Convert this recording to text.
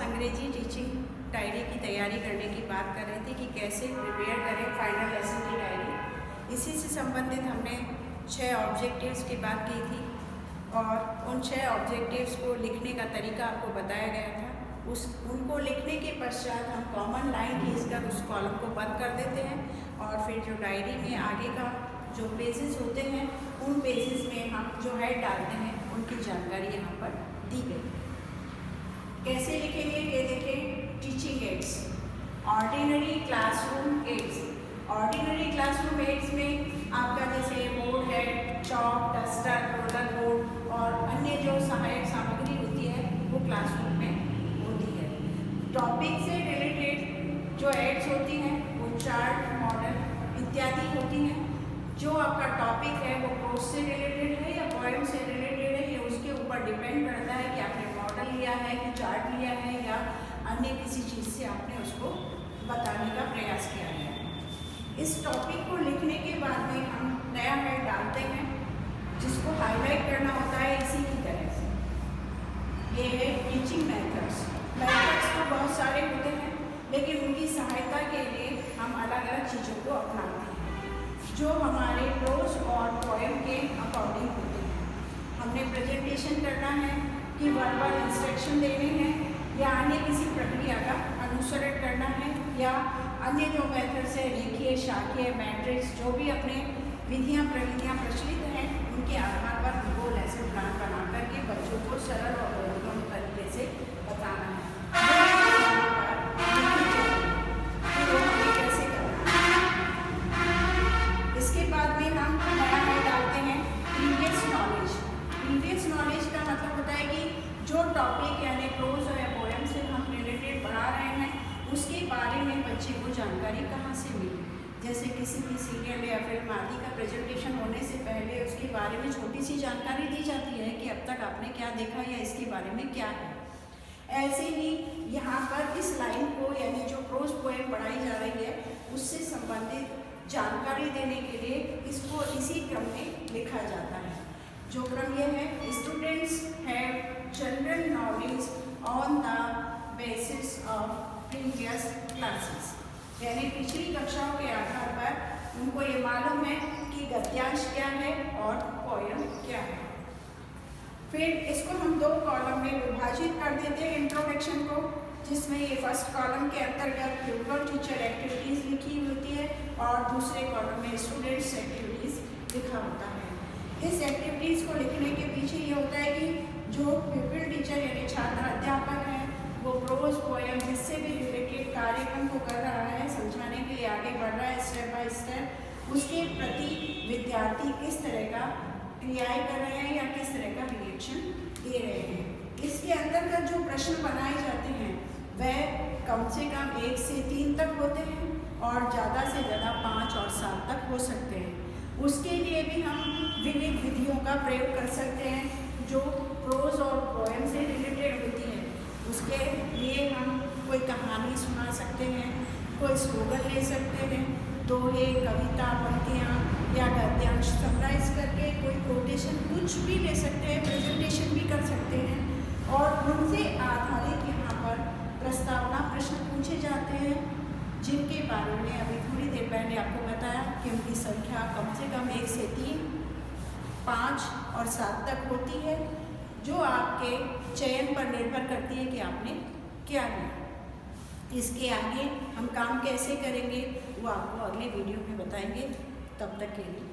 अंग्रेजी teaching diary की तैयारी करने की बात कर रहे थे कि कैसे प्रिपेयर करें फाइनल लेसन की डायरी। इसी से संबंधित हमने 6 ऑब्जेक्टिव्स की बात की थी और उन 6 ऑब्जेक्टिव्स को लिखने का तरीका आपको बताया गया था। उनको लिखने के पश्चात हम कॉमन लाइन खींचकर उस कॉलम को बंद कर देते हैं और फिर जो डायरी में आगे का जो पेजेस होते हैं उन पेजेस में हम जो हेड डालते हैं उनकी जानकारी यहाँ पर दी गई। कैसे लिखेंगे ये देखें। Teaching aids, ordinary classroom aids. Ordinary classroom aids में आपका जैसे बोर्ड है, चॉक, डस्टर, रोलर बोर्ड और अन्य जो सहायक सामग्री होती है वो क्लासरूम में होती है। टॉपिक से रिलेटेड जो एड्स होती हैं वो चार्ट, मॉडल इत्यादि होती हैं। जो आपका टॉपिक है वो प्रोज से रिलेटेड है या पोएम से रिलेटेड है, ये उसके ऊपर डिपेंड करता है कि आपने मॉडल लिया है कि चार्ट लिया है या अन्य किसी चीज़ से आपने उसको बताने का प्रयास किया है। इस टॉपिक को लिखने के बाद में हम नया हेड डालते हैं जिसको हाईलाइट करना होता है इसी की तरह से। ये है टीचिंग मेथड्स। मेथड्स तो बहुत सारे होते हैं लेकिन उनकी सहायता के लिए हम अलग अलग चीज़ों को अपनाते हैं जो हमारे प्रोज और पोएम के अकॉर्डिंग होते हैं। हमने प्रेजेंटेशन करना है कि वर्बल इंस्ट्रक्शन देने हैं या अन्य किसी प्रक्रिया का अनुसरण करना है या अन्य जो मेथड्स है रेखीय, शाखीय, मैट्रिक्स जो भी अपने विधियाँ प्रविधियाँ प्रचलित हैं उनके आधार पर हमको लेसन प्लान बना करके बच्चों को सरल और बोधगम्य तरीके से बताना है। कैसे करना है। इसके बाद में हम नया हेड डालते हैं प्रीवियस नॉलेज। प्रीवियस नॉलेज का मतलब होता है कि जो टॉपिक यानी प्रोज या पोएम से हम रिलेटेड पढ़ा रहे हैं उसके बारे में बच्चे को जानकारी कहाँ से मिली। जैसे किसी भी सीरियल या फिल्म आदि का प्रेजेंटेशन होने से पहले उसके बारे में छोटी सी जानकारी दी जाती है कि अब तक आपने क्या देखा या इसके बारे में क्या है। ऐसे ही यहाँ पर इस लाइन को यानी जो प्रोज पोएम पढ़ाई जा रही है उससे संबंधित जानकारी देने के लिए इसको इसी क्रम में लिखा जाता है। जो क्रम यह है, students have general knowledge on the basis of previous classes, यानी पिछली कक्षाओं के आधार पर उनको ये मालूम है कि गद्यांश क्या है और पोएम क्या है। फिर इसको हम 2 कॉलम में विभाजित कर देते हैं इंट्रोडक्शन को, जिसमें ये फर्स्ट कॉलम के अंतर्गत प्यूपिल टीचर एक्टिविटीज़ लिखी होती है और दूसरे कॉलम में स्टूडेंट्स एक्टिविटीज़ लिखा होता है। इस एक्टिविटीज़ को लिखने के पीछे ये होता है कि जो प्यूपिल टीचर यानी छात्र अध्यापक हैं वो प्रोज पोएम जिससे भी रिलेटेड कार्यक्रम को कर रहा है, समझाने के लिए आगे बढ़ रहा है स्टेप बाय स्टेप, उसके प्रति विद्यार्थी किस तरह का क्रियाएं कर रहे हैं या किस तरह का रिएक्शन दे रहे हैं। इसके अंतर्गत जो प्रश्न बनाए जाते हैं वह कम से कम 1 से 3 तक होते हैं और ज़्यादा से ज़्यादा 5 और 7 तक हो सकते हैं। उसके लिए भी हम विविध विधियों का प्रयोग कर सकते हैं जो प्रोज और पोएम से रिलेटेड होती हैं। उसके लिए हम कोई कहानी सुना सकते हैं, कोई स्लोगन ले सकते हैं, दोहे, कविता, पंक्तियाँ या गद्यांश समराइज करके कोई कोटेशन कुछ भी ले सकते हैं, प्रेजेंटेशन भी कर सकते हैं और उनसे आधारित यहाँ पर प्रस्तावना प्रश्न पूछे जाते हैं जिनके बारे में अभी थोड़ी देर पहले आपको बताया कि उनकी संख्या कम से कम 1 से 3, 5 और 7 तक होती है जो आपके चयन पर निर्भर करती है कि आपने क्या लिया। इसके आगे हम काम कैसे करेंगे वो आपको अगले वीडियो में बताएंगे। तब तक के लिए